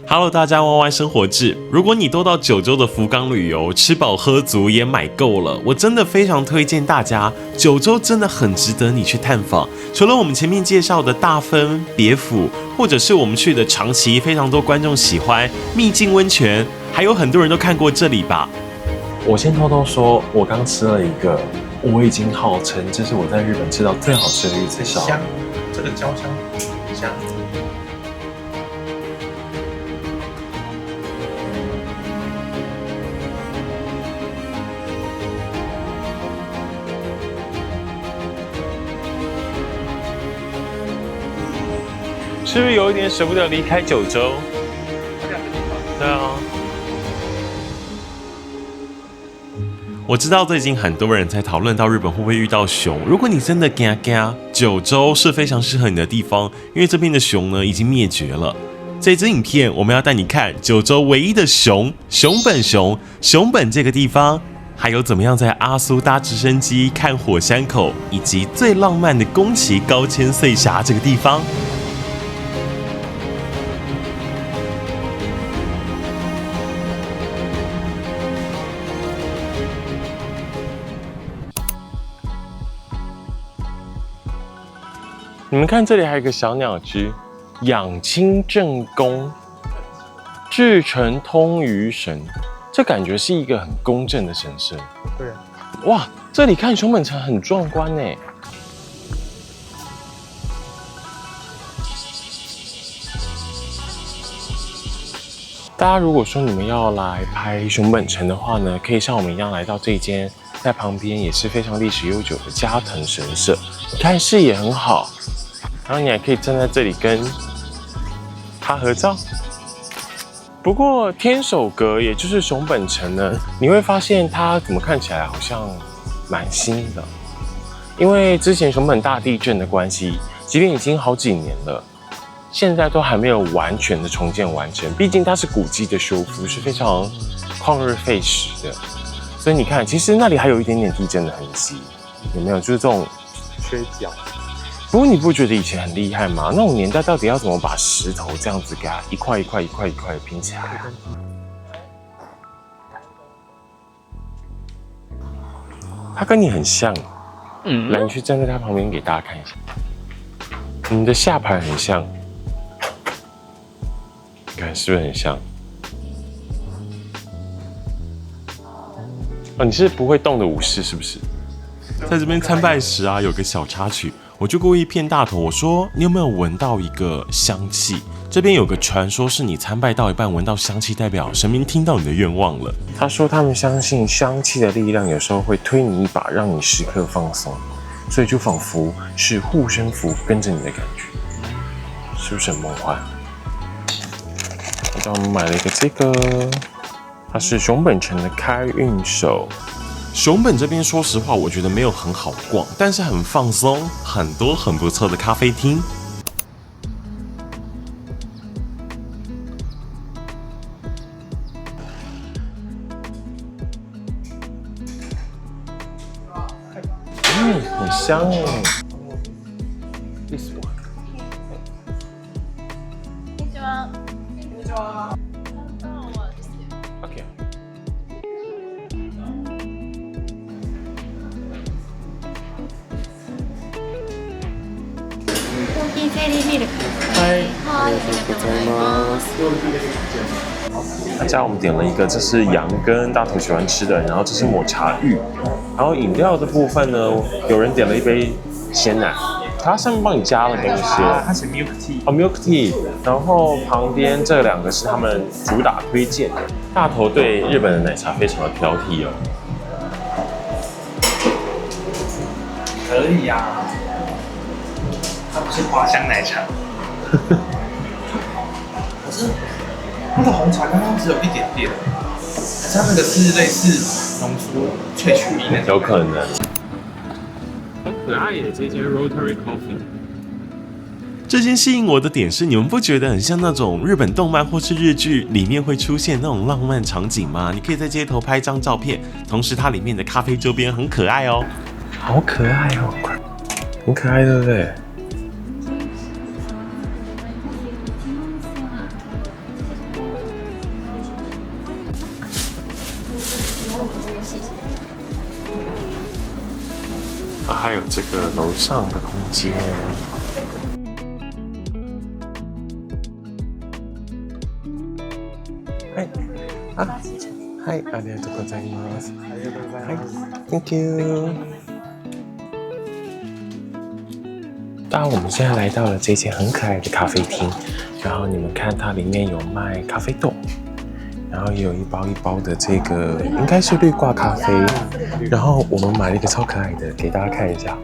Hello， 大家弯弯生活志。如果你都到九州的福冈旅游，吃饱喝足也买够了，我真的非常推荐大家，九州真的很值得你去探访。除了我们前面介绍的大分、别府，或者是我们去的长崎，非常多观众喜欢秘境温泉，还有很多人都看过这里吧。我先偷偷说，我刚吃了一个，我已经号称这是我在日本吃到最好吃的玉子烧。香，这个焦香香。是不是有一点舍不得离开九州？对啊。我知道最近很多人在讨论到日本会不会遇到熊。如果你真的怕，九州是非常适合你的地方，因为这边的熊呢已经灭绝了。这支影片我们要带你看九州唯一的熊——熊本这个地方，还有怎么样在阿苏搭直升机看火山口，以及最浪漫的宫崎高千穗峡这个地方。你们看，这里还有一个小鸟居，养亲正宫，至诚通于神，这感觉是一个很公正的神社。对。哇，这里看熊本城很壮观呢。大家如果说你们要来拍熊本城的话呢，可以像我们一样来到这间，在旁边也是非常历史悠久的加藤神社，你看视野很好。然后你还可以站在这里跟他合照。不过天守阁，也就是熊本城呢，你会发现它怎么看起来好像蛮新的，因为之前熊本大地震的关系，即便已经好几年了，现在都还没有完全的重建完成。毕竟它是古迹的修复，是非常旷日费时的。所以你看，其实那里还有一点点地震的痕迹，有没有？就是这种缺角。不过你不觉得以前很厉害吗？那种年代到底要怎么把石头这样子给它一块一块的拼起来啊？他跟你很像，来，你去站在他旁边给大家看一下，你的下盘很像，你看是不是很像？哦，你是不会动的武士是不是？在这边参拜时啊，有个小插曲。我就故意骗大头，我说你有没有闻到一个香气？这边有个传说是你参拜到一半闻到香气，代表神明听到你的愿望了。他说他们相信香气的力量有时候会推你一把，让你时刻放松，所以就仿佛是护身符跟着你的感觉，是不是很梦幻？我们买了一个这个，它是熊本城的开运手。熊本这边说实话我觉得没有很好逛，但是很放松，很多很不错的咖啡厅。很香耶。This one。こんにちは。こんにちは。OK。コーヒーゼリーミルク。嗨，はい、ありがとうございます。大家我们点了一个，这是羊羹，大头喜欢吃的，然后这是抹茶芋，然后饮料的部分呢，有人点了一杯鲜奶，它上面帮你加了东西，它是 milk tea。哦 milk tea， 然后旁边这两个是他们主打推荐的。大头对日本的奶茶非常的挑剔哦。可以呀、啊，它不是花香奶茶。可是那个红茶刚刚只有一点点，它那个是类似浓缩萃取蜜那种。有可能。很可爱耶，这间 Rotary Coffee。这间吸引我的点是，你们不觉得很像那种日本动漫或是日剧里面会出现那种浪漫场景吗？你可以在街头拍张照片，同时它里面的咖啡周边很可爱哦。好可爱哦，很可爱，对不对？还有这个楼上的空间。嗨啊，嗨，ありがとうございます。ありがとうございます。Thank you。当然，我们现在来到了这间很可爱的咖啡厅，然后你们看它里面有卖咖啡豆，然后也有一包一包的这个应该是绿挂咖啡，然后我们买了一个超可爱的给大家看一下。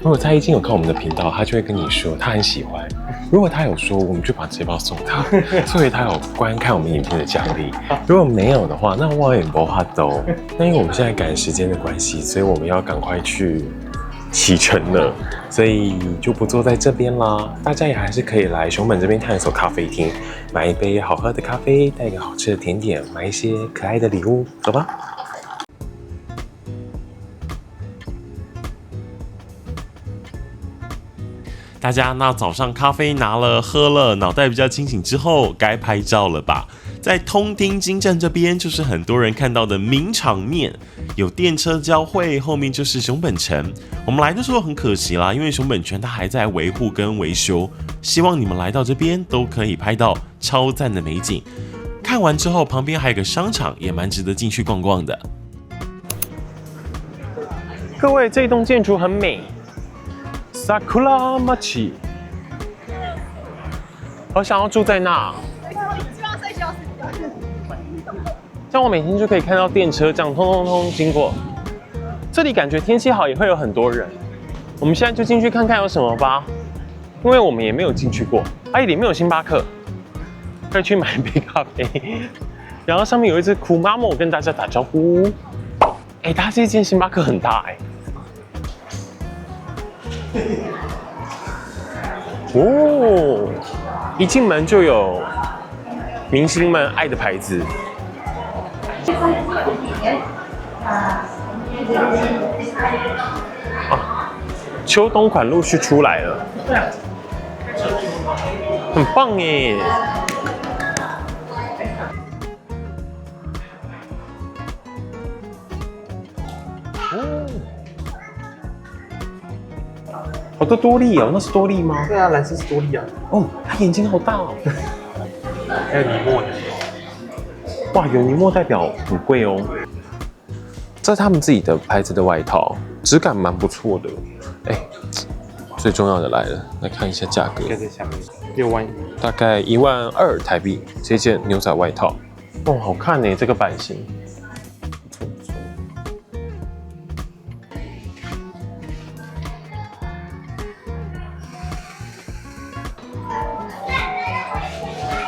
如果他已经有看我们的频道，他就会跟你说他很喜欢。如果他有说，我们就把这包送他，所以他有观看我们影片的奖励。如果没有的话，那我也不怕兜。那因为我们现在赶时间的关系，所以我们要赶快去启程了，所以就不坐在这边啦。大家也还是可以来熊本这边探索咖啡厅，买一杯好喝的咖啡，带一个好吃的甜点，买一些可爱的礼物，走吧。大家那早上咖啡拿了喝了，脑袋比较清醒之后，该拍照了吧？在通町金站这边，就是很多人看到的名场面，有电车交汇，后面就是熊本城。我们来的时候很可惜啦，因为熊本城它还在维护跟维修。希望你们来到这边都可以拍到超赞的美景。看完之后，旁边还有个商场，也蛮值得进去逛逛的。各位，这栋建筑很美。Sakura Machi， 好想要住在那。这样我每天就可以看到电车这样通经过。这里感觉天气好也会有很多人。我们现在就进去看看有什么吧，因为我们也没有进去过。里面有星巴克，可以去买一杯咖啡。然后上面有一只酷妈妈跟大家打招呼。它这间星巴克很大哦，一进门就有明星们爱的牌子。秋冬款陆续出来了，很棒耶！好多多利哦，那是多利吗？对啊，蓝色是多利啊。哦，它眼睛好大哦。还有尼莫的。哇，有尼莫代表很贵哦。这是他们自己的牌子的外套，质感蛮不错的。最重要的来了，来看一下价格。就在下面，6万1，大概12000台币。这件牛仔外套，哦，好看呢，这个版型。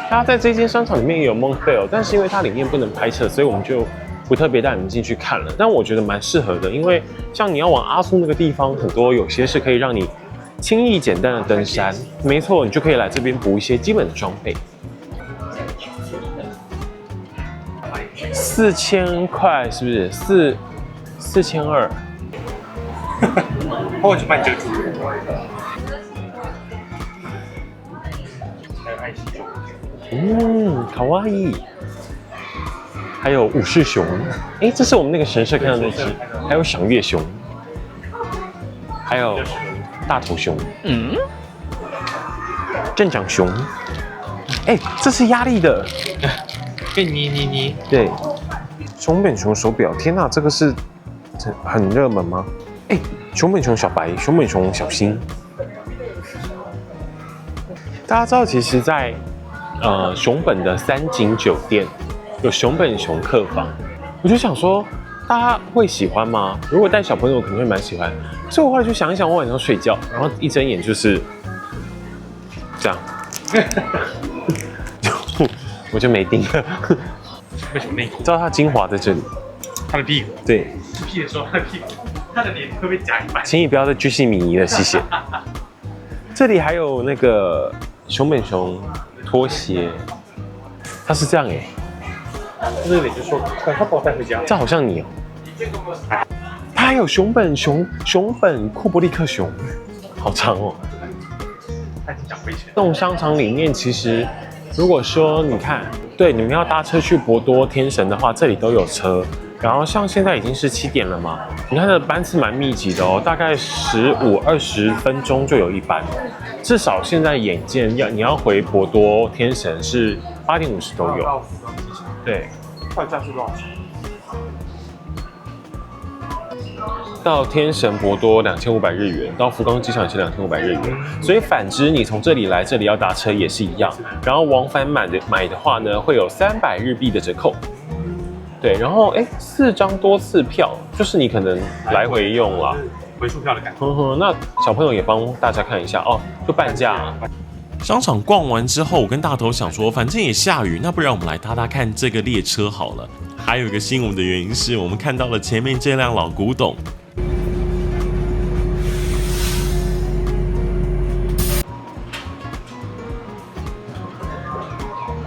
它在这间商场里面也有 Montbell， 但是因为它里面不能拍摄，所以我们就不特别带你们进去看了。但我觉得蛮适合的，因为像你要往阿苏那个地方，很多有些是可以让你轻易简单的登山。没错，你就可以来这边补一些基本的装备。4000块是不是？4200。我去办遮住。还有爱心熊。卡哇伊。还有武士熊，这是我们那个神社看到那只，还有赏月熊，还有大头熊，镇长熊，这是压力的，可以捏，对，熊本熊手表，天哪，这个是很热门吗？熊本熊小白，熊本熊小新，大家知道，其实在熊本的三井酒店有熊本熊客房，我就想说，大家会喜欢吗？如果带小朋友，可能会蛮喜欢。所以我后来就想一想，我晚上睡觉，然后一睁眼就是这样，我就没盯了。为什么内裤？知道它精华在这里，他的屁股。对，屁的时候，他的屁股，他的脸会被夹一半。请你不要再巨细靡遗了，谢谢。这里还有那个熊本熊拖鞋，它是这样那个就说，快，他把我带回家。这好像你哦。它还有熊本库伯利克熊，好长哦。他已经讲回去。这种商场里面，其实如果说你看，对，你们要搭车去博多天神的话，这里都有车然后像现在已经是7点了嘛，你看它的班次蛮密集的哦，大概15-20分钟就有一班，至少现在眼见你要回博多天神是8点50都有。对，快价是多少钱？到天神博多2500日元，到福冈机场也是2500日元，所以反之，你从这里来这里要搭车也是一样。然后往返买的话呢，会有300日币的折扣。对，然后4张多次票，就是你可能来回用啦，回数票的感觉。那小朋友也帮大家看一下哦，就半价。商场逛完之后，我跟大头想说，反正也下雨，那不然我们来搭搭看这个列车好了。还有一个吸引我们的原因是我们看到了前面这辆老古董。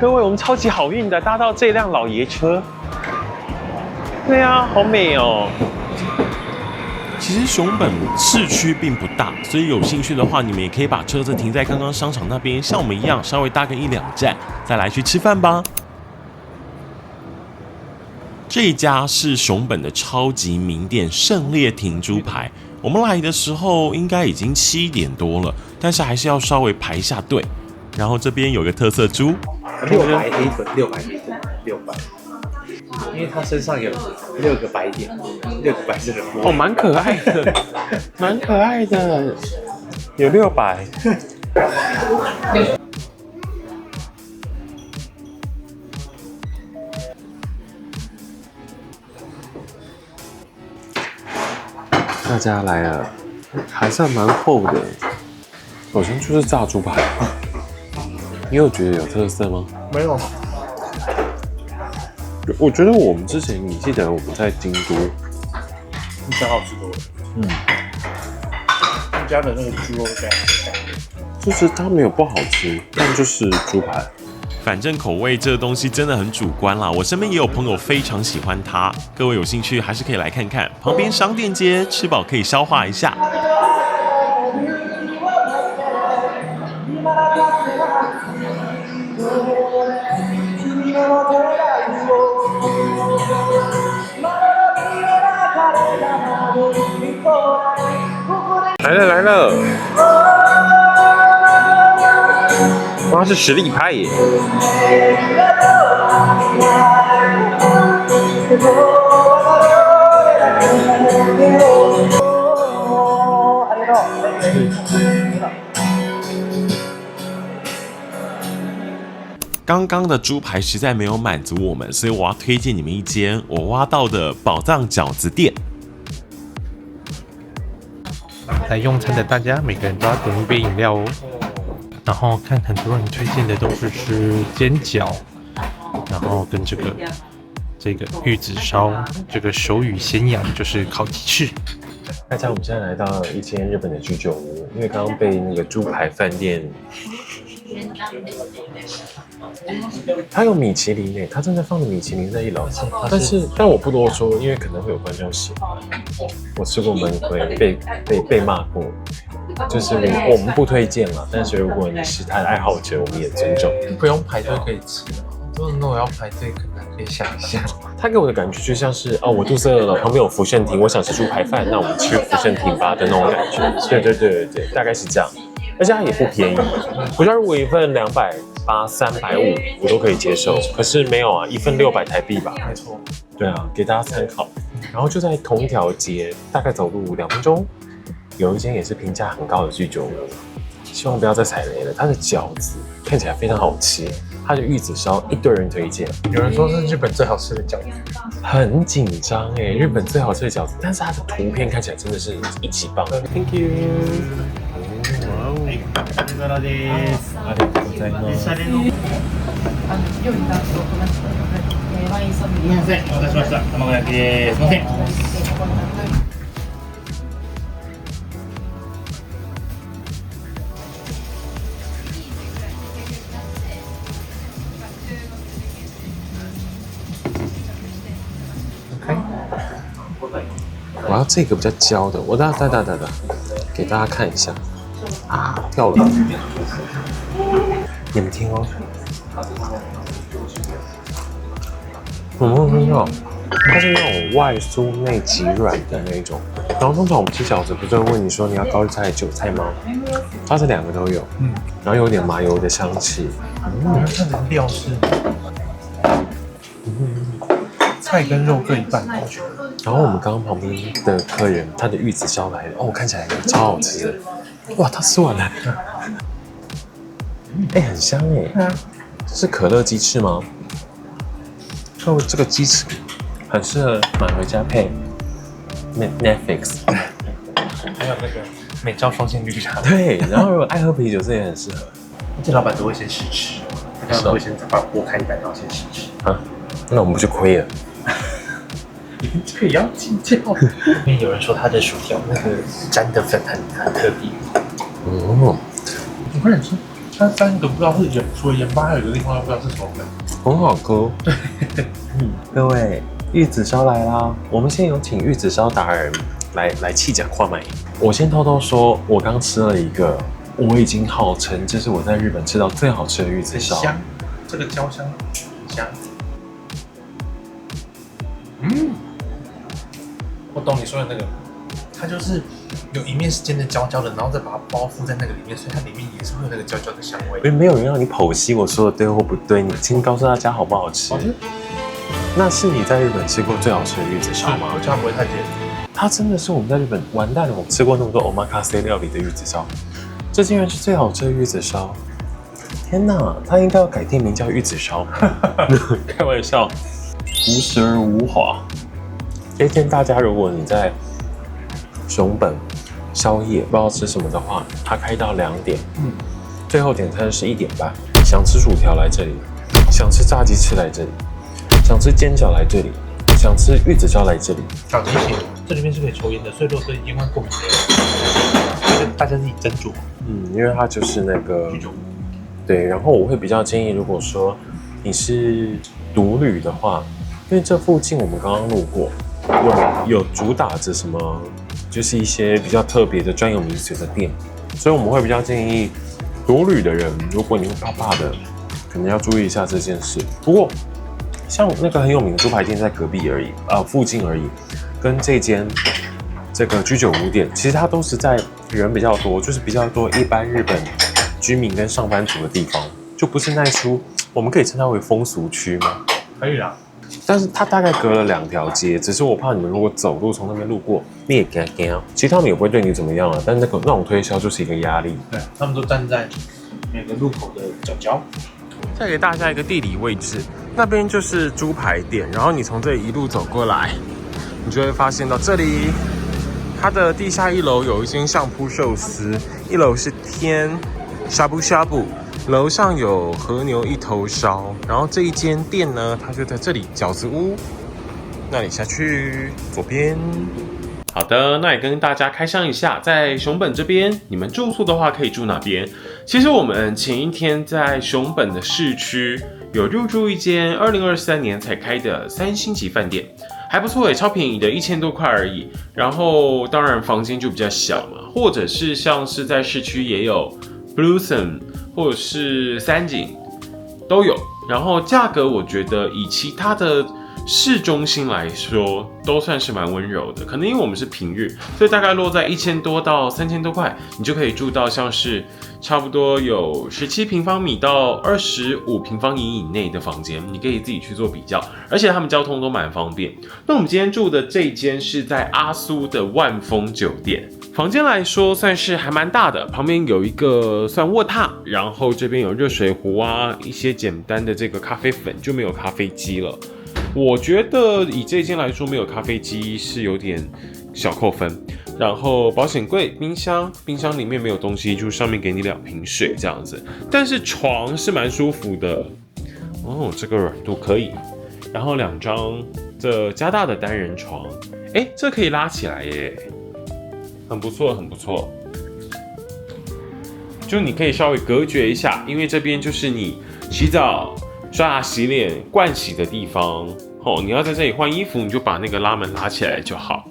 各位，我们超级好运的搭到这辆老爷车。对啊，好美哦。其实熊本市区并不大，所以有兴趣的话，你们也可以把车子停在刚刚商场那边，像我们一样稍微搭个1-2站，再来去吃饭吧。这一家是熊本的超级名店胜烈亭猪排。我们来的时候应该已经7点多了，但是还是要稍微排一下队。然后这边有个特色猪600黑粉，600黑粉，600。因为它身上有6个白点，6个白色的波。哦，蛮可爱的，蛮可爱的，有600。大家来了，还算蛮厚的。首先就是炸猪排，你有觉得有特色吗？没有。我觉得我们之前，你记得我们在京都，比较好吃多了。他家的那个猪肉干，就是它没有不好吃，但就是猪排。反正口味这个东西真的很主观啦。我身边也有朋友非常喜欢它，各位有兴趣还是可以来看看。旁边商店街，吃饱可以消化一下。来了来了，哇，是实力派耶！刚刚的猪排实在没有满足我们，所以我要推荐你们一间我挖到的宝藏饺子店。来用餐的大家，每个人都要点一杯饮料哦。然后看很多人推荐的都是吃煎饺，然后跟这个玉子烧，这个手语咸阳就是烤鸡翅。大家，我们现在来到了一间日本的居酒屋，因为刚刚被那个猪排饭店，它有米其林诶，它真的放了米其林在1楼，但我不多说，因为可能会有观众喜欢。我吃过闷亏，被骂过，就是我们不推荐了，但是如果你是它的爱好者，我们也尊重。不用排队可以吃。那我要排队，可能可以想一下。它给我的感觉就像是我肚子饿了，旁边有福盛亭，我想吃猪排饭，那我们吃福盛亭吧的那种感觉。对，大概是这样。而且它也不便宜，我觉得如果一份280、350，我都可以接受。可是没有啊，一份600台币吧。没错。对啊，给大家参考。然后就在同一条街，大概走路2分钟，有一间也是评价很高的居酒屋。希望不要再踩雷了。它的饺子看起来非常好吃，它的玉子烧一堆人推荐。有人说是日本最好吃的饺子，很紧张哎，日本最好吃的饺子，但是它的图片看起来真的是一级棒。Thank you。ありがとうございます。料理担当となっております。ワインソムリエ。すみません、お待たせしました。卵焼きです。すみません。我要这个比较焦的，我等，给大家看一下啊，掉了，你们听哦，它是那种外酥内极软的那种。然后通常我们吃饺子不是会问你说你要高丽菜、韭菜吗？它是2个都有，然后有点麻油的香气。它的料是，菜跟肉各一半。然后我们刚刚旁边的客人，他的玉子烧来了，哦，看起来超好吃的。哇，他吃完了，哎，很香哎。是可乐鸡翅吗？就这个鸡翅很适合买回家配 Netflix， 还有那个美照双线绿茶。对，然后如果爱喝啤酒，这也很适合。这老板都会先试吃，他们会先把锅开一半，然后先试吃。啊，那我们不就亏了？这个也要计较。因为有人说他的薯条那个沾的粉很特别。哦，我跟你说，它沾一个不知道是盐，除了盐巴，还有一个另外不知道是什么粉，很好喝。对，各位，玉子烧来啦！我们先有请玉子烧达人来气讲话买。我先偷偷说，我刚吃了一个，我已经号称这是我在日本吃到最好吃的玉子烧。香，这个焦香香。我懂你说的那个，它就是有一面是煎的焦焦的，然后再把它包覆在那个里面，所以它里面也是会有那个焦焦的香味。没有人让你剖析我说的对或不对，你请告诉大家好不好吃？那是你在日本吃过最好吃的玉子烧吗？我觉得它不会太甜。它真的是我们在日本完蛋了，我吃过那么多 omakase 料理的玉子烧，这竟然是最好吃的玉子烧！天哪，它应该要改店名叫玉子烧。开玩笑，朴实而无华。推荐大家，如果你在熊本宵夜不知道吃什么的话，它开到2点，最后点餐是1点半。想吃薯条来这里，想吃炸鸡翅来这里，想吃煎饺来这里，想吃玉子烧来这里。好提醒，这里面是可以抽烟的，所以如果对烟味过敏的人，大家自己斟酌。因为它就是那个对，然后我会比较建议，如果说你是独旅的话，因为这附近我们刚刚路过。有主打着什么，就是一些比较特别的专有名词的店，所以我们会比较建议独旅的人，如果你会怕怕的，可能要注意一下这件事。不过，像那个很有名的猪排店在隔壁而已，附近而已，跟这间这个居酒屋店，其实它都是在人比较多，就是比较多一般日本居民跟上班族的地方，就不是那出我们可以称它为风俗区吗？可以啦。但是它大概隔了2条街，只是我怕你们如果走路从那边路过，你也惊惊。其实他们也不会对你怎么样啊，但那种推销就是一个压力。对，他们都站在每个路口的角角。再给大家一个地理位置，那边就是猪排店，然后你从这里一路走过来，你就会发现到这里，它的地下1楼有一间相扑寿司，1楼是天呷哺呷哺。楼上有和牛1头烧，然后这一间店呢，它就在这里饺子屋那里下去左边。好的，那也跟大家开箱一下，在熊本这边，你们住宿的话可以住哪边？其实我们前一天在熊本的市区有入住一间2023年才开的3星级饭店，还不错耶，超便宜的，1000多块而已。然后当然房间就比较小嘛，或者是像是在市区也有 Bluesome。或者是3井都有，然后价格我觉得以其他的市中心来说，都算是蛮温柔的。可能因为我们是平日，所以大概落在1000多到3000多块，你就可以住到像是差不多有17平方米到25平方米以内的房间，你可以自己去做比较，而且他们交通都蛮方便。那我们今天住的这间是在阿苏的万丰酒店。房间来说算是还蛮大的，旁边有一个算卧榻，然后这边有热水壶啊，一些简单的这个咖啡粉，就没有咖啡机了。我觉得以这间来说，没有咖啡机是有点小扣分。然后保险柜、冰箱里面没有东西，就上面给你2瓶水这样子。但是床是蛮舒服的，哦，这个软度可以。然后2张这加大的单人床，这可以拉起来耶。很不错，很不错。就你可以稍微隔绝一下，因为这边就是你洗澡、刷牙、洗脸、盥洗的地方。你要在这里换衣服，你就把那个拉门拉起来就好。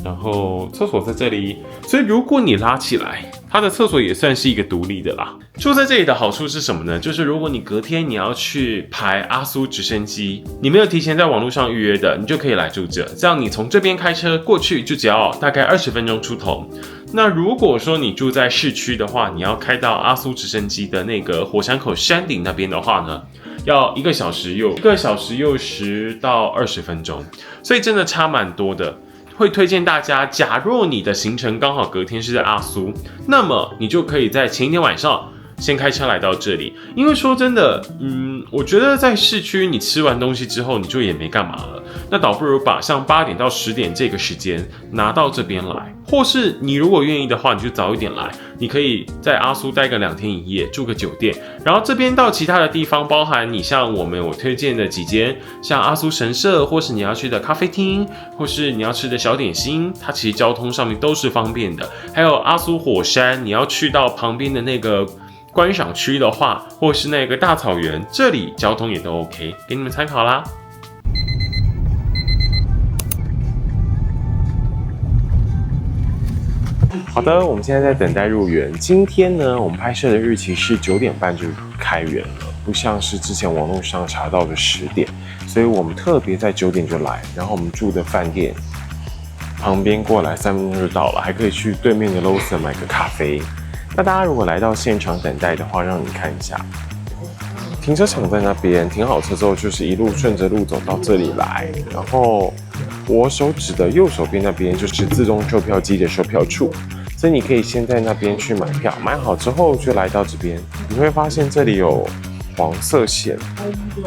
然后厕所在这里，所以如果你拉起来，它的厕所也算是一个独立的啦。住在这里的好处是什么呢？就是如果你隔天你要去排阿苏直升机，你没有提前在网络上预约的，你就可以来住这，这样你从这边开车过去就只要大概20分钟出头。那如果说你住在市区的话，你要开到阿苏直升机的那个火山口山顶那边的话呢，要1个小时又10到20分钟，所以真的差蛮多的。会推荐大家，假若你的行程刚好隔天是在阿苏，那么你就可以在前一天晚上先开车来到这里。因为说真的，我觉得在市区你吃完东西之后，你就也没干嘛了，那倒不如把像8点到10点这个时间拿到这边来，或是你如果愿意的话，你就早一点来，你可以在阿苏待个2天1夜，住个酒店，然后这边到其他的地方，包含你像我推荐的几间，像阿苏神社，或是你要去的咖啡厅，或是你要吃的小点心，它其实交通上面都是方便的。还有阿苏火山，你要去到旁边的那个观赏区的话，或是那个大草原，这里交通也都 OK， 给你们参考啦。好的，我们现在在等待入园。今天呢，我们拍摄的日期是9点半就开园了，不像是之前网络上查到的10点，所以我们特别在9点就来。然后我们住的饭店旁边过来3分钟就到了，还可以去对面的 Lawson 买个咖啡。那大家如果来到现场等待的话，让你看一下，停车场在那边，停好车之后就是一路顺着路走到这里来，然后我手指的右手边那边就是自动售票机的售票处，所以你可以先在那边去买票，买好之后就来到这边，你会发现这里有黄色线，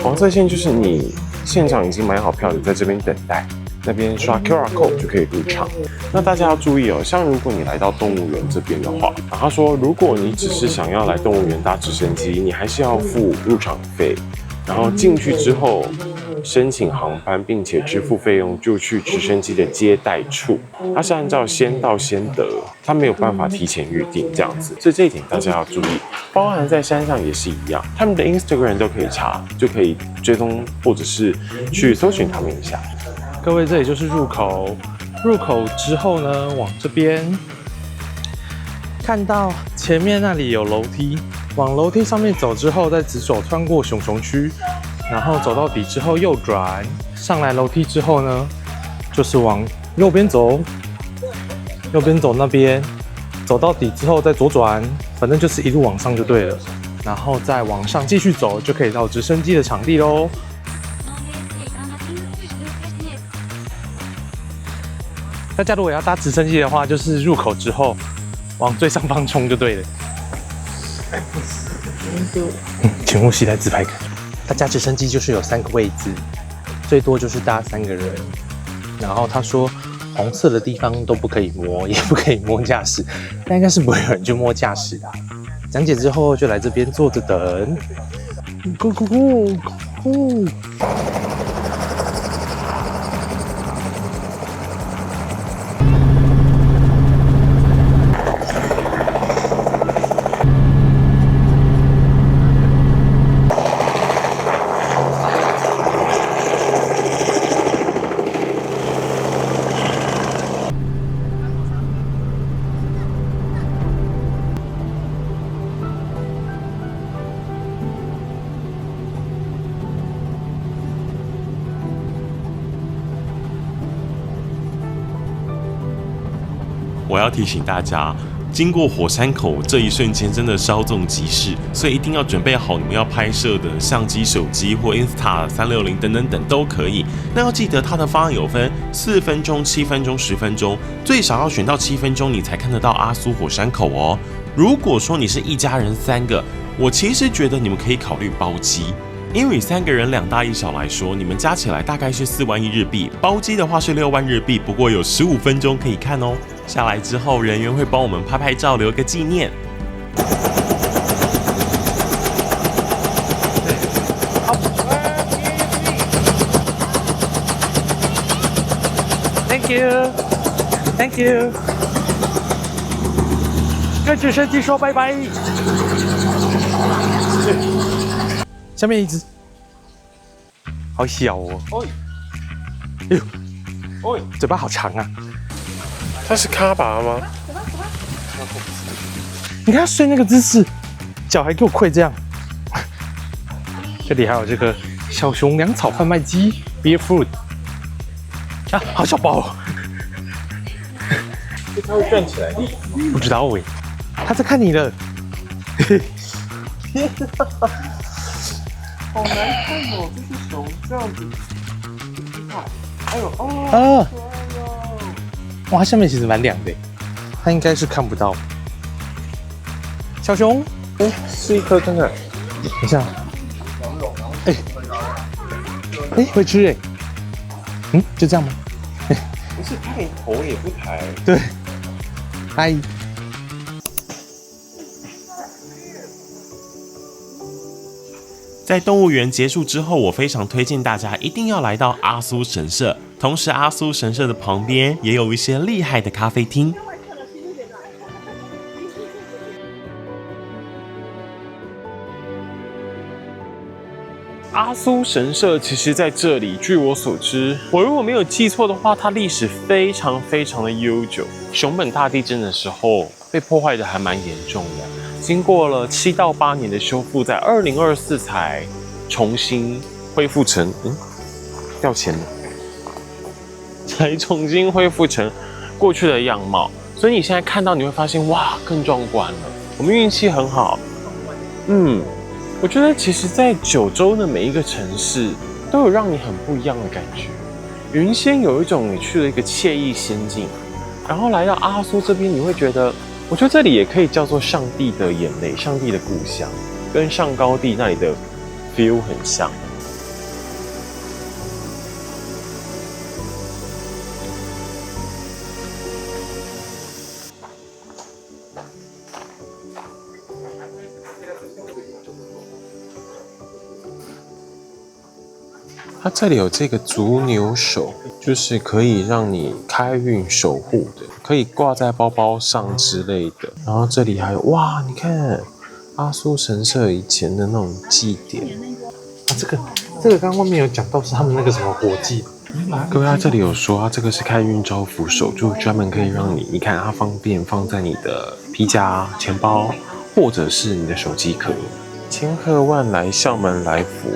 黄色线就是你现场已经买好票，你在这边等待。那边刷 QR code 就可以入场。那大家要注意哦，像如果你来到动物园这边的话，他说如果你只是想要来动物园搭直升机，你还是要付入场费，然后进去之后申请航班，并且支付费用，就去直升机的接待处。它是按照先到先得，它没有办法提前预定这样子，所以这一点大家要注意。包含在山上也是一样，他们的 Instagram 都可以查，就可以追踪或者是去搜寻他们一下。各位，这里就是入口。入口之后呢，往这边看到前面那里有楼梯，往楼梯上面走之后，再直走穿过熊熊区，然后走到底之后右转，上来楼梯之后呢，就是往右边走，右边走那边，走到底之后再左转，反正就是一路往上就对了，然后再往上继续走，就可以到直升机的场地咯。大家如果要搭直升机的话，就是入口之后往最上方冲就对了。请勿携带自拍杆。大家直升机就是有3个位置，最多就是搭3个人。然后他说，红色的地方都不可以摸，也不可以摸驾驶，但应该是不会有人去摸驾驶的。讲解之后就来这边坐着等。咕咕咕咕。我要提醒大家，经过火山口这一瞬间真的稍纵即逝，所以一定要准备好你们要拍摄的相机、手机或 Insta 360等等等都可以。那要记得它的方案有分4分钟、7分钟、10分钟，最少要选到7分钟你才看得到阿苏火山口哦。如果说你是一家人3个，我其实觉得你们可以考虑包机。因为以3个人2大1小来说，你们加起来大概是4万1日币，包机的话是6万日币，不过有15分钟可以看哦。下来之后，人员会帮我们拍拍照，留个纪念。Thank you, Thank you。跟直升机说拜拜。下面一只，好小哦！哎呦，嘴巴好长啊！他是卡巴吗？你看他睡那个姿势，脚还给我跪这样。这里还有这个小熊粮草贩卖机 ，Beer Food 啊，好小包哦。它会转起来？不知道哎，他在看你了。天哪，好难看哦！这是熊这样子。哎呦哦！哇，它下面其实蛮凉的，它应该是看不到。小熊，哎，吃一颗看看。等一下，哎，会吃哎。嗯，就这样吗？不是，它连头也不抬。对，嗨。在动物园结束之后，我非常推荐大家一定要来到阿苏神社。同时，阿苏神社的旁边也有一些厉害的咖啡厅。阿苏神社其实在这里，据我所知，我如果没有记错的话，它历史非常的悠久。熊本大地震的时候被破坏的还蛮严重的。经过了7到8年的修复，在2024才重新恢复成，要钱了，才重新恢复成过去的样貌。所以你现在看到，你会发现，哇，更壮观了。我们运气很好，我觉得其实，在九州的每一个城市，都有让你很不一样的感觉。云仙有一种你去了一个惬意仙境，然后来到阿苏这边，你会觉得。我觉得这里也可以叫做上帝的眼泪，上帝的故乡，跟上高地那里的 feel 很像。它这里有这个足牛手，就是可以让你开运守护的，可以挂在包包上之类的。然后这里还有哇，你看阿苏神社以前的那种祭典啊，这个刚刚外面有讲到是他们那个什么火祭。各位，他这里有说这个是开运招福手，就专门可以让你看它方便放在你的皮夹、钱包，或者是你的手机壳。千客万来，校门来福。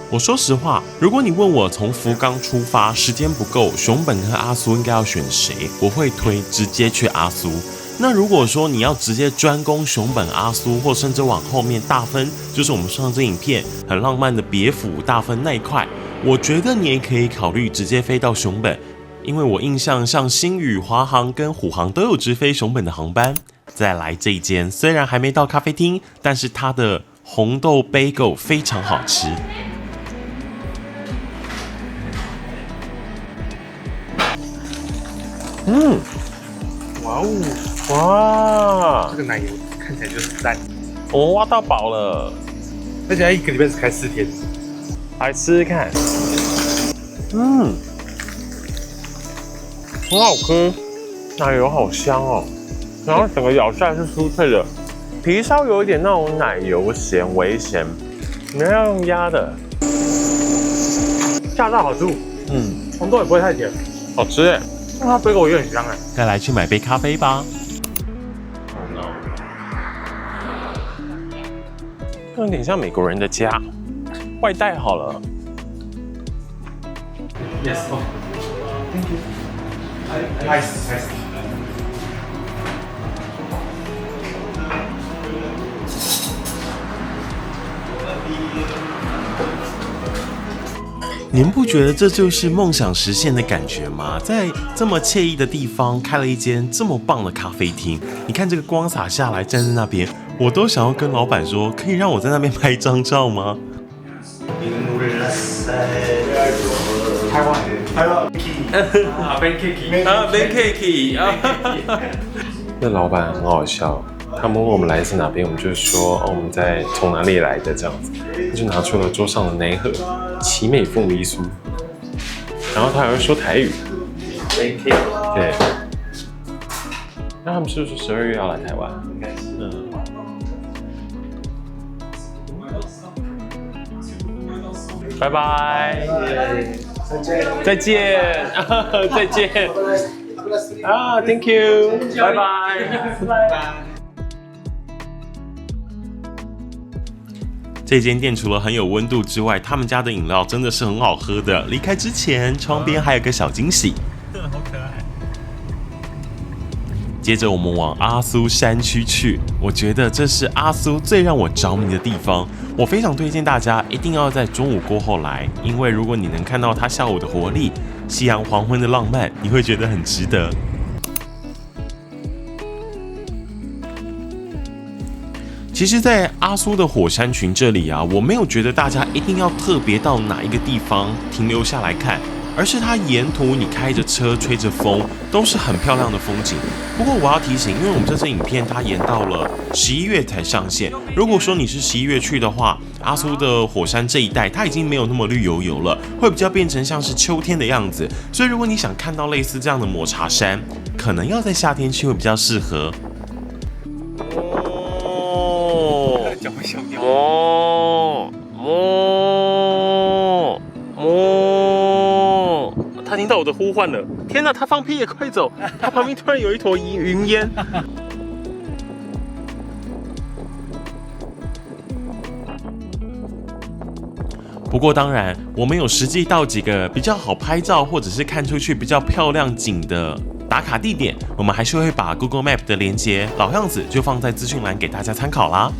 我说实话，如果你问我从福冈出发时间不够，熊本和阿苏应该要选谁，我会推直接去阿苏。那如果说你要直接专攻熊本、阿苏，或甚至往后面大分，就是我们上支影片很浪漫的别府大分那一块，我觉得你也可以考虑直接飞到熊本，因为我印象像星宇、华航跟虎航都有直飞熊本的航班。再来这一间，虽然还没到咖啡厅，但是它的红豆bagel非常好吃。哇哦，哇，这个奶油看起来就是赞，我们挖到宝了，而且它一个礼拜只开4天。来吃吃看，很好吃，奶油好香哦，然后整个咬下来是酥脆的，皮稍有一点那种奶油咸，微咸，你们要用压的，恰到好处，红豆也不会太甜，好吃哎。那它bagel也很香哎。再来去买杯咖啡吧。有点像美国人的家，外带好了。Yes, thank you. Nice. 你们不觉得这就是梦想实现的感觉吗？在这么惬意的地方开了一间这么棒的咖啡厅，你看这个光洒下来，站在那边，我都想要跟老板说，可以让我在那边拍张照吗？台湾，pancake 啊，那老板很好笑，他问我们来自哪边，我们就说我们从哪里来的这样子，他就拿出了桌上的那一盒奇美凤梨酥，然后他还会说台语 ，pancake， 对，那他们是不是12月要来台湾？应该是，拜拜，再见，再见。啊，Thank you，拜拜。这间店除了很有温度之外，他们家的饮料真的是很好喝的。离开之前，窗边还有个小惊喜。好可爱。接着我们往阿苏山区去，我觉得这是阿苏最让我着迷的地方。我非常推荐大家一定要在中午过后来，因为如果你能看到它下午的活力、夕阳黄昏的浪漫，你会觉得很值得。其实，在阿苏的火山群这里啊，我没有觉得大家一定要特别到哪一个地方停留下来看，而是它沿途你开着车、吹着风，都是很漂亮的风景。不过我要提醒，因为我们这支影片它延到了11月才上线，如果说你是11月去的话，阿苏的火山这一带它已经没有那么绿油油了，会比较变成像是秋天的样子。所以如果你想看到类似这样的抹茶山，可能要在夏天去会比较适合。他听到我的呼唤了！天哪，他放屁也快走！他旁边突然有一坨云烟。不过当然，我们有实际到几个比较好拍照，或者是看出去比较漂亮景的打卡地点，我们还是会把 Google Map 的连结，老样子就放在资讯栏给大家参考啦。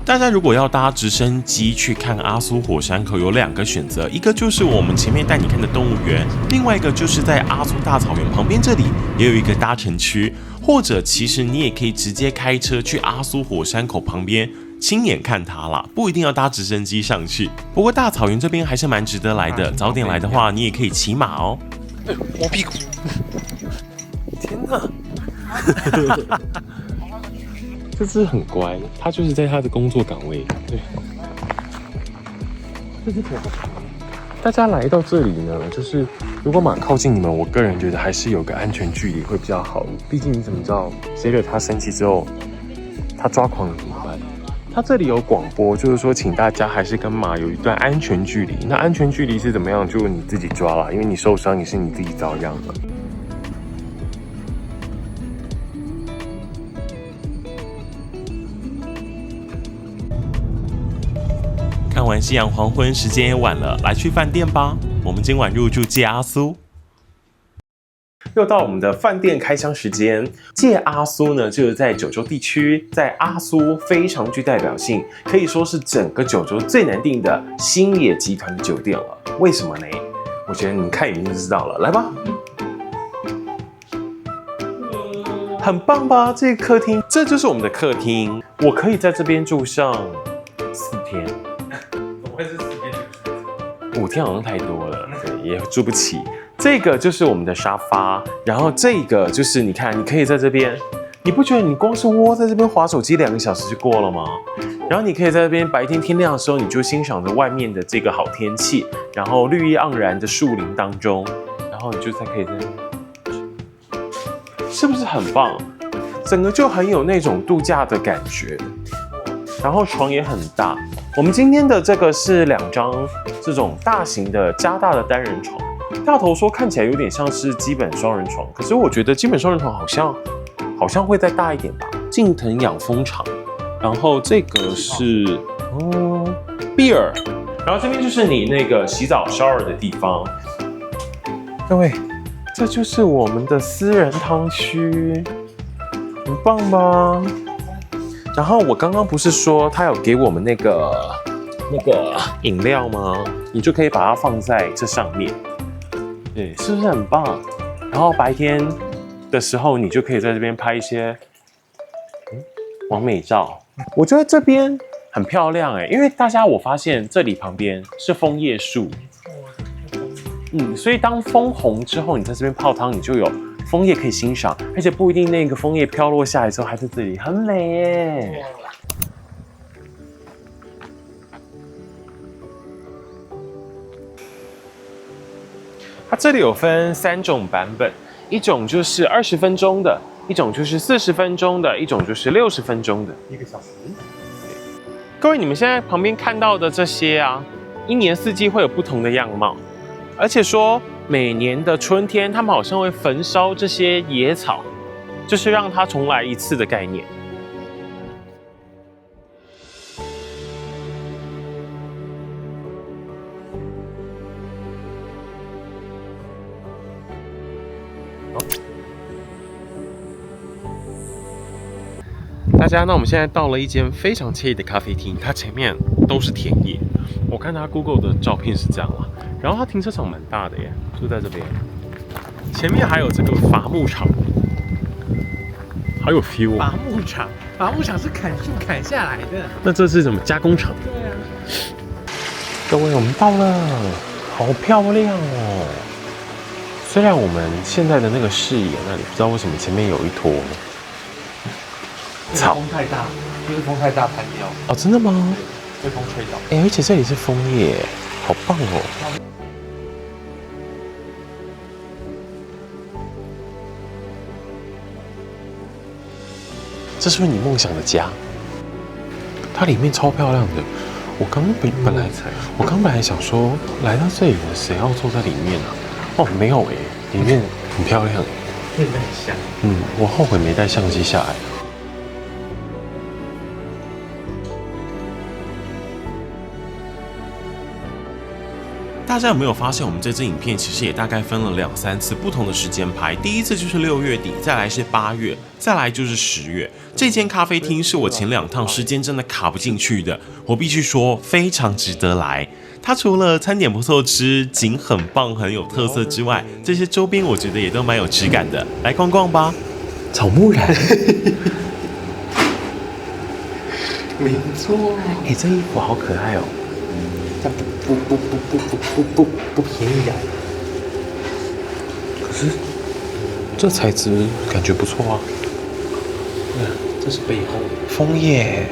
大家如果要搭直升机去看阿苏火山口，有2个选择，一个就是我们前面带你看的动物园，另外一个就是在阿苏大草原旁边这里也有一个搭乘区，或者其实你也可以直接开车去阿苏火山口旁边亲眼看它啦，不一定要搭直升机上去。不过大草原这边还是蛮值得来的，早点来的话你也可以骑马哦。摸屁股！天哪！这只很乖，它就是在它的工作岗位。对，这只挺好看的。大家来到这里呢，就是如果马靠近你们，我个人觉得还是有个安全距离会比较好。毕竟你怎么知道，谁惹它生气之后，它抓狂了怎么办？它这里有广播，就是说请大家还是跟马有一段安全距离。那安全距离是怎么样，就你自己抓啦，因为你受伤也是你自己遭殃的。看完夕阳黄昏，时间也晚了，来去饭店吧。我们今晚入住界阿苏。又到我们的饭店开箱时间。界阿苏呢，就是在九州地区，在阿苏非常具代表性，可以说是整个九州最难订的星野集团的酒店了。为什么呢？我觉得你们看影片就知道了。来吧，很棒吧？这个客厅，这就是我们的客厅，我可以在这边住上4天。怎么会是4天？ 5天好像太多了，对，也住不起。这个就是我们的沙发，然后这个就是你看，你可以在这边，你不觉得你光是窝在这边滑手机2个小时就过了吗？然后你可以在这边白天天亮的时候，你就欣赏着外面的这个好天气，然后绿意盎然的树林当中，然后你就才可以在这边，是不是很棒？整个就很有那种度假的感觉，然后床也很大。我们今天的这个是2张这种大型的加大的单人床。大头说看起来有点像是基本双人床，可是我觉得基本双人床好像会再大一点吧。近藤养蜂场，然后这个是beer， 然后这边就是你那个洗澡 shower 的地方。各位，这就是我们的私人汤区，很棒吧？然后我刚刚不是说他有给我们那个饮料吗？你就可以把它放在这上面。对，是不是很棒？然后白天的时候，你就可以在这边拍一些完美照。我觉得这边很漂亮因为我发现这里旁边是枫叶树，所以当枫红之后，你在这边泡汤，你就有枫叶可以欣赏，而且不一定那个枫叶飘落下来之后还在这里，很美耶。它这里有分3种版本，一种就是20分钟的，一种就是40分钟的，一种就是60分钟的，1个小时。各位，你们现在旁边看到的这些啊，1年4季会有不同的样貌，而且说每年的春天，他们好像会焚烧这些野草，就是让它重来一次的概念。大家，那我们现在到了一间非常惬意的咖啡厅，它前面都是田野。我看它 Google 的照片是这样啦，然后它停车场蛮大的耶，就在这边。前面还有这个伐木场，好有 feel 伐木场是砍树砍下来的。那这是什么加工厂？对啊。各位，我们到了，好漂亮哦！虽然我们现在的那个视野那里不知道为什么前面有一坨草，风太大，因为风太大弹掉。哦，真的吗？被风吹倒。而且这里是枫叶，好棒哦！这是不是你梦想的家？它里面超漂亮的。我刚本来想说，来到这里的谁要坐在里面啊？哦，没有哎，里面很漂亮哎。真的很像。我后悔没带相机下来。大家有没有发现，我们这支影片其实也大概分了2、3次不同的时间拍。第一次就是6月底，再来是8月，再来就是10月。这间咖啡厅是我前2趟时间真的卡不进去的，我必须说非常值得来。它除了餐点不错吃、景很棒、很有特色之外，这些周边我觉得也都蛮有质感的。来逛逛吧。草木染，没错。哎，这衣服好可爱哦。但不便宜啊。可是这材质感觉不错啊。这是背后枫叶。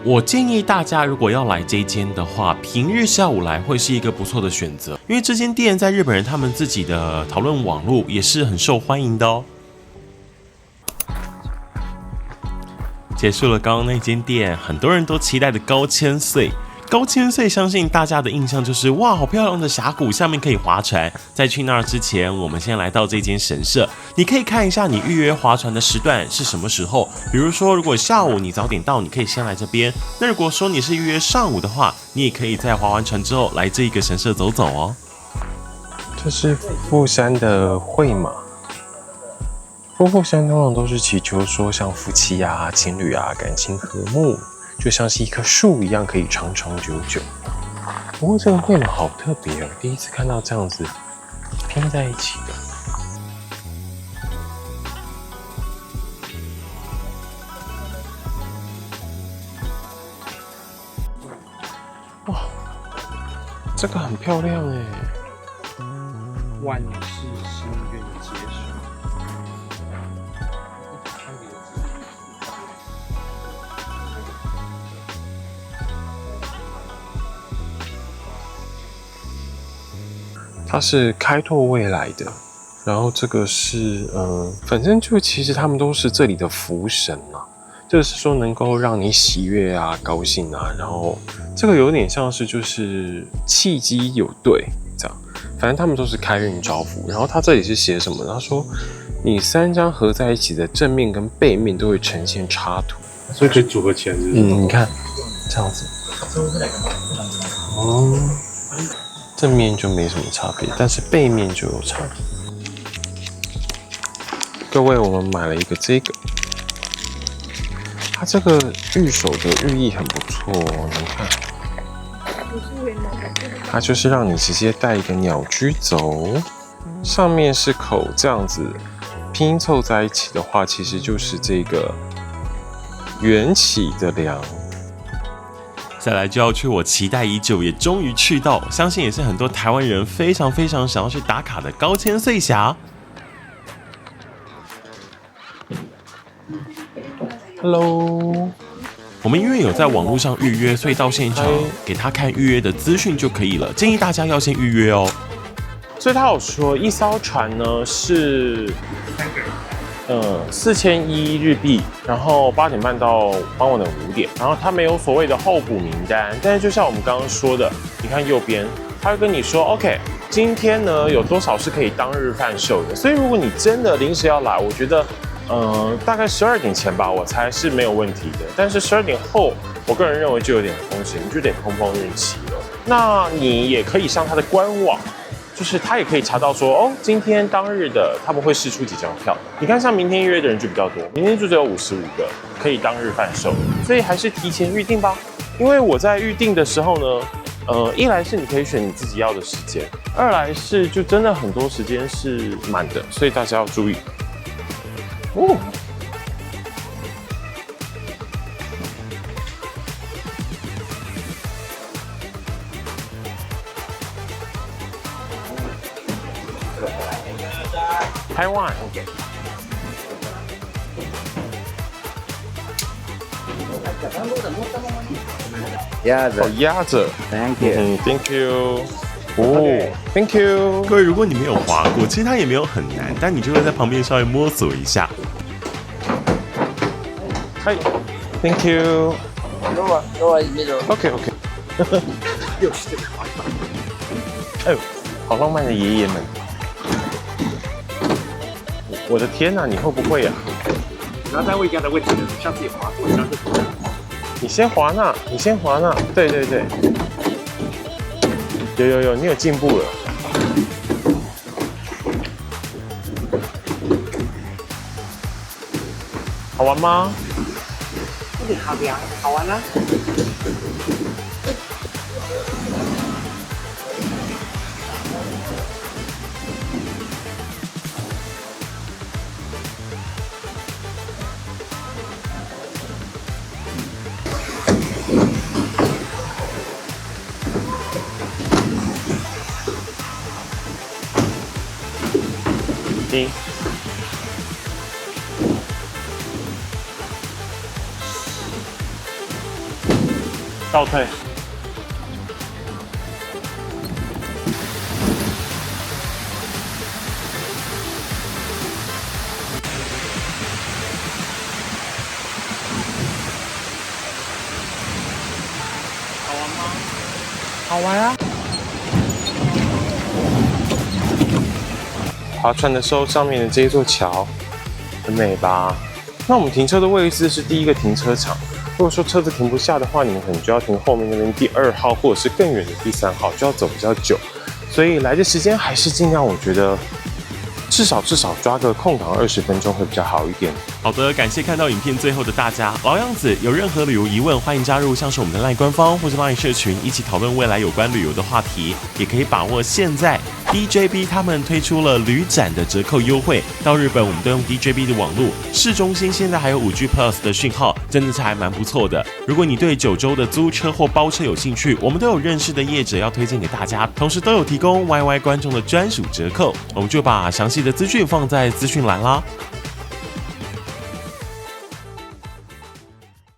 我建议大家如果要来这间的话，平日下午来会是一个不错的选择，因为这间店在日本人他们自己的讨论网络也是很受欢迎的哦。结束了刚刚那间店，很多人都期待的高千穗。高千穗相信大家的印象就是哇，好漂亮的峡谷，下面可以划船。在去那儿之前，我们先来到这间神社，你可以看一下你预约划船的时段是什么时候。比如说，如果下午你早点到，你可以先来这边。那如果说你是预约上午的话，你也可以在划完船之后来这一个神社走走哦。这是富山的会马。富山通常都是祈求说，像夫妻啊、情侣啊，感情和睦，就像是一棵树一样，可以长长久久。不过这个会马好特别哦，第一次看到这样子拼在一起的。哇，这个很漂亮哎！万事心愿结束。它是开拓未来的，然后这个是反正就其实他们都是这里的福神啊，就是说能够让你喜悦啊、高兴啊，然后这个有点像是就是契机有对这样，反正他们都是开运招福。然后他这里是写什么？他说你3张合在一起的正面跟背面都会呈现插图，所以可以组合起来是不是？你看这样子，哦。正面就没什么差别，但是背面就有差。各位，我们买了一个这个，它这个玉手的寓意很不错哦，你看，它就是让你直接带一个鸟居走，上面是口，这样子拼凑在一起的话，其实就是这个缘起的梁。再来就要去我期待已久，也终于去到，相信也是很多台湾人非常非常想要去打卡的高千穗峡。Hello， 我们因为有在网络上预约，所以到现场给他看预约的资讯就可以了。建议大家要先预约哦。所以他有说，一艘船呢是4100日币，然后8点半到傍晚的5点，然后它没有所谓的候补名单，但是就像我们刚刚说的，你看右边，它会跟你说 OK， 今天呢有多少是可以当日贩售的，所以如果你真的临时要来，我觉得大概12点前吧，我猜是没有问题的，但是12点后，我个人认为就有点风险，你就得碰运气了。那你也可以上它的官网。就是他也可以查到说，哦，今天当日的他们会释出几张票。你看，像明天预约的人就比较多，明天就只有55个可以当日贩售，所以还是提前预定吧。因为我在预定的时候呢，一来是你可以选你自己要的时间，二来是就真的很多时间是满的，所以大家要注意。哦。台湾 ，OK。鸭子，哦，鸭子 ，Thank you， ，Thank you， 哦 ，Thank you。各位，如果你没有滑过，其实它也没有很难，但你就会在旁边稍微摸索一下。嗨 ，Thank you。OK。又是这个滑板。哎呦，好浪漫的爷爷们。我的天哪，你会不会呀？然后再问一样的问题，上次也滑过，上次不会。你先滑那，你先滑那，对对对，有，你有进步了。好玩吗？有点好凉，好玩啊！你倒退。好玩吗？好玩啊！划船的时候，上面的这一座桥很美吧？那我们停车的位置是第一个停车场。如果说车子停不下的话，你们可能就要停后面那边第2号，或者是更远的第3号，就要走比较久。所以来的时间还是尽量，我觉得至少抓个空档20分钟会比较好一点。好的，感谢看到影片最后的大家。老样子，有任何旅游疑问，欢迎加入像是我们的LINE官方或是 LINE 社群，一起讨论未来有关旅游的话题。也可以把握现在 DJB 他们推出了旅展的折扣优惠，到日本我们都用 DJB 的网络，市中心现在还有5G Plus 的讯号，真的是还蛮不错的。如果你对9州的租车或包车有兴趣，我们都有认识的业者要推荐给大家，同时都有提供 YY 观众的专属折扣，我们就把详细的资讯放在资讯栏啦。